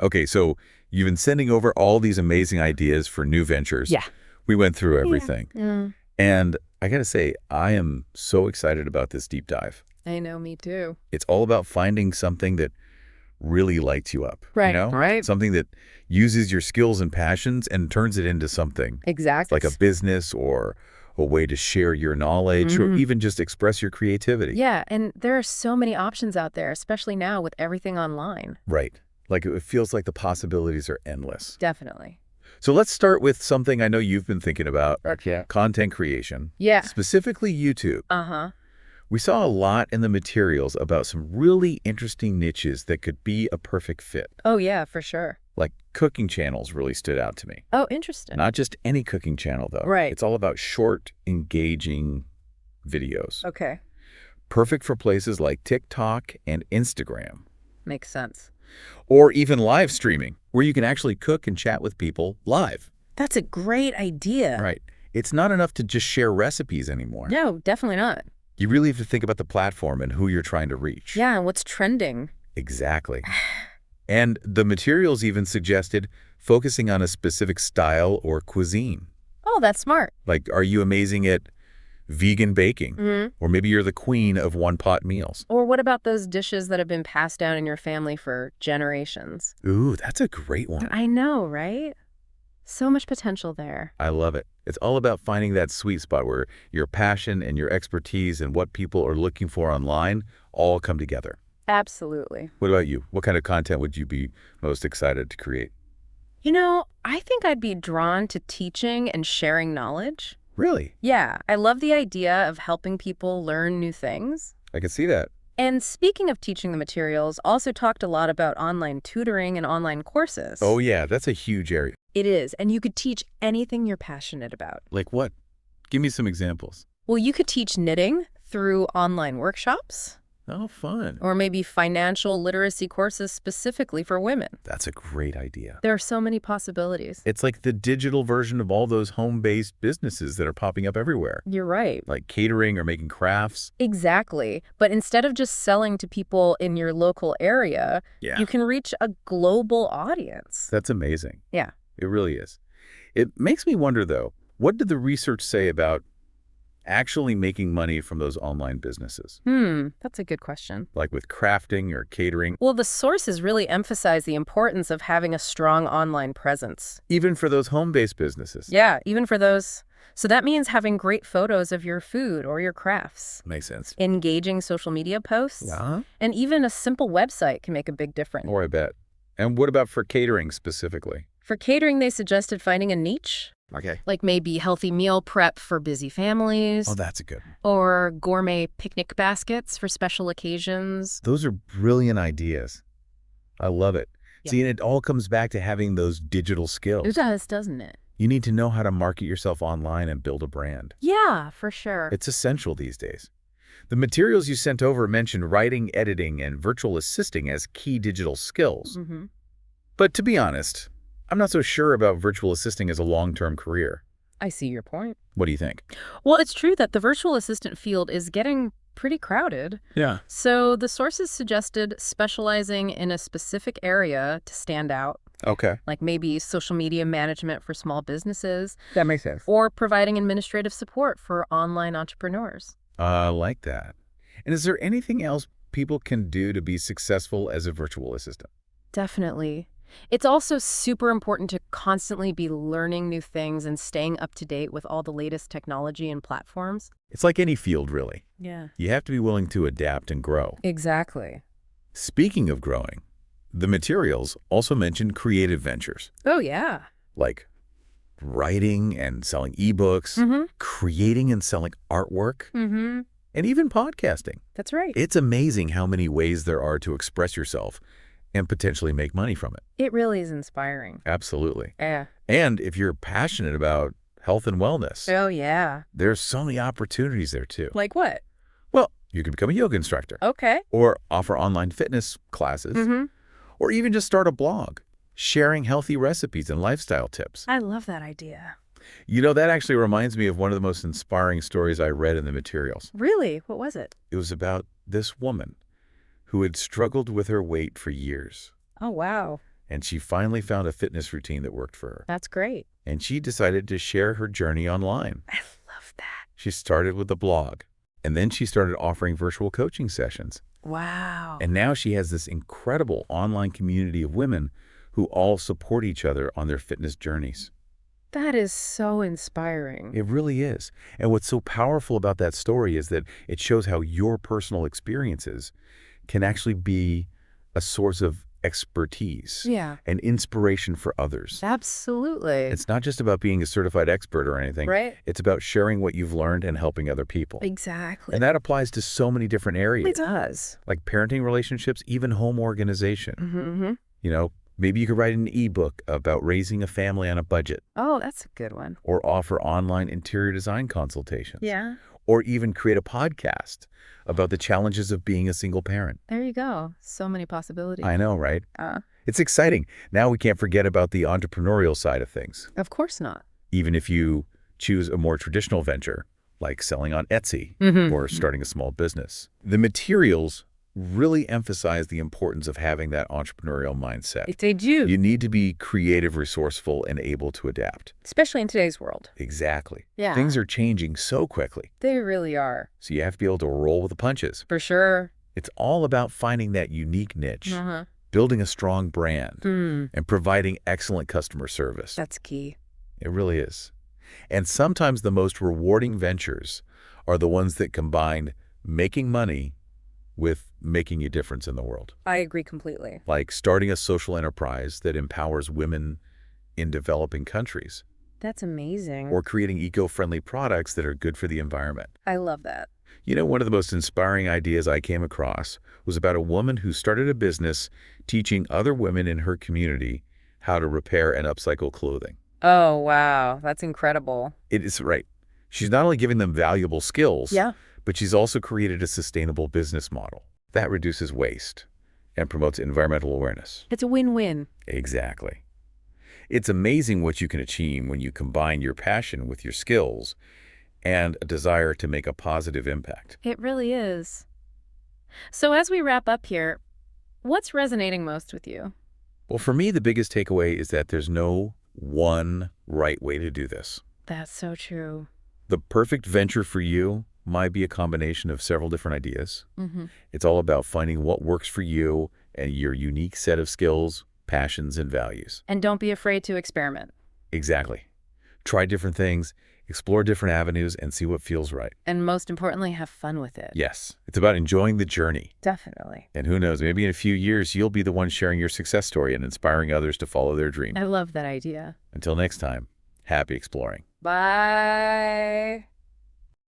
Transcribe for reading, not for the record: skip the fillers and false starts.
Okay, so you've been sending over all these amazing ideas for new ventures. Yeah. We went through everything. Yeah. And I got to say, I am so excited about this deep dive. I know, me too. It's all about finding something that really lights you up. Right. You know? Right. Something that uses your skills and passions and turns it into something. Exactly. Like a business or a way to share your knowledge or even just express your creativity. Yeah, and there are so many options out there, especially now with everything online. Right. Like it feels like the possibilities are endless. Definitely. So let's start with something I know you've been thinking about. Yeah. Content creation. Yeah. Specifically YouTube. Uh-huh. We saw a lot in the materials about some really interesting niches that could be a perfect fit. Oh, yeah, for sure. Like cooking channels really stood out to me. Oh, interesting. Not just any cooking channel, though. Right. It's all about short, engaging videos. Okay. Perfect for places like TikTok and Instagram. Makes sense. Or even live streaming, where you can actually cook and chat with people live. That's a great idea. Right. It's not enough to just share recipes anymore. No, definitely not. You really have to think about the platform and who you're trying to reach. Yeah, and what's trending. Exactly. And the materials even suggested focusing on a specific style or cuisine. Oh, that's smart. Like, are you amazing at vegan baking? Or maybe you're the queen of one-pot meals. Or what about those dishes that have been passed down in your family for generations? Ooh, that's a great one. I know, right? So much potential there. I love it. It's all about finding that sweet spot where your passion and your expertise and what people are looking for online all come together. Absolutely. What about you? What kind of content would you be most excited to create? You know, I think I'd be drawn to teaching and sharing knowledge. Really? Yeah, I love the idea of helping people learn new things. I can see that. And speaking of teaching the materials, also talked a lot about online tutoring and online courses. Oh, yeah, that's a huge area. It is, and you could teach anything you're passionate about. Like what? Give me some examples. Well, you could teach knitting through online workshops. Oh, fun. Or maybe financial literacy courses specifically for women. That's a great idea. There are so many possibilities. It's like the digital version of all those home-based businesses that are popping up everywhere. You're right. Like catering or making crafts. Exactly. But instead of just selling to people in your local area, you can reach a global audience. That's amazing. Yeah. It really is. It makes me wonder, though, what did the research say about actually making money from those online businesses? That's a good question. Like with crafting or catering? Well, the sources really emphasize the importance of having a strong online presence. Even for those home-based businesses? Yeah, even for those. So that means having great photos of your food or your crafts. Makes sense. Engaging social media posts. And even a simple website can make a big difference. Or I bet. And what about for catering specifically? For catering, they suggested finding a niche. Okay. Like maybe healthy meal prep for busy families. Oh, that's a good one. Or gourmet picnic baskets for special occasions. Those are brilliant ideas. I love it. Yeah. See, and it all comes back to having those digital skills. It does, doesn't it? You need to know how to market yourself online and build a brand. Yeah, for sure. It's essential these days. The materials you sent over mentioned writing, editing, and virtual assisting as key digital skills. But to be honest, I'm not so sure about virtual assisting as a long-term career. I see your point. What do you think? Well, it's true that the virtual assistant field is getting pretty crowded. Yeah. So the sources suggested specializing in a specific area to stand out. Okay. Like maybe social media management for small businesses. That makes sense. Or providing administrative support for online entrepreneurs. I like that. And is there anything else people can do to be successful as a virtual assistant? Definitely. It's also super important to constantly be learning new things and staying up to date with all the latest technology and platforms. It's like any field, really. Yeah. You have to be willing to adapt and grow. Exactly. Speaking of growing, the materials also mentioned creative ventures. Oh, yeah. Like writing and selling ebooks, creating and selling artwork, and even podcasting. That's right. It's amazing how many ways there are to express yourself and potentially make money from it. It really is inspiring. Absolutely. Yeah. And if you're passionate about health and wellness, Oh, yeah. there's so many opportunities there too. Like what? Well, you can become a yoga instructor Okay. or offer online fitness classes or even just start a blog sharing healthy recipes and lifestyle tips. I love that idea. You know, that actually reminds me of one of the most inspiring stories I read in the materials. Really? What was it? It was about this woman who had struggled with her weight for years. Oh, wow. And she finally found a fitness routine that worked for her. That's great. And she decided to share her journey online. I love that. She started with a blog, and then she started offering virtual coaching sessions. Wow. And now she has this incredible online community of women who all support each other on their fitness journeys. That is so inspiring. It really is. And what's so powerful about that story is that it shows how your personal experiences can actually be a source of expertise and inspiration for others. Absolutely. It's not just about being a certified expert or anything. Right. It's about sharing what you've learned and helping other people. Exactly. And that applies to so many different areas. It does. Like parenting relationships, even home organization. Mm-hmm. You know, maybe you could write an ebook about raising a family on a budget. Oh, that's a good one. Or offer online interior design consultations. Yeah. Or even create a podcast about the challenges of being a single parent. There you go. So many possibilities. I know, right? It's exciting. Now we can't forget about the entrepreneurial side of things. Of course not. Even if you choose a more traditional venture, like selling on Etsy or starting a small business. The materials really emphasize the importance of having that entrepreneurial mindset. They do. You need to be creative, resourceful, and able to adapt. Especially in today's world. Exactly. Yeah. Things are changing so quickly. They really are. So you have to be able to roll with the punches. For sure. It's all about finding that unique niche, building a strong brand, and providing excellent customer service. That's key. It really is. And sometimes the most rewarding ventures are the ones that combine making money with making a difference in the world. I agree completely. Like starting a social enterprise that empowers women in developing countries. That's amazing. Or creating eco-friendly products that are good for the environment. I love that. You know, one of the most inspiring ideas I came across was about a woman who started a business teaching other women in her community how to repair and upcycle clothing. Oh, wow. That's incredible. It is right. She's not only giving them valuable skills, but she's also created a sustainable business model that reduces waste and promotes environmental awareness. It's a win-win. Exactly. It's amazing what you can achieve when you combine your passion with your skills and a desire to make a positive impact. It really is. So as we wrap up here, what's resonating most with you? Well, for me, the biggest takeaway is that there's no one right way to do this. That's so true. The perfect venture for you might be a combination of several different ideas. It's all about finding what works for you and your unique set of skills, passions, and values. And don't be afraid to experiment. Exactly. Try different things, explore different avenues, and see what feels right. And most importantly, have fun with it. Yes, it's about enjoying the journey. Definitely. And who knows, maybe in a few years, you'll be the one sharing your success story and inspiring others to follow their dream. I love that idea. Until next time, happy exploring. Bye.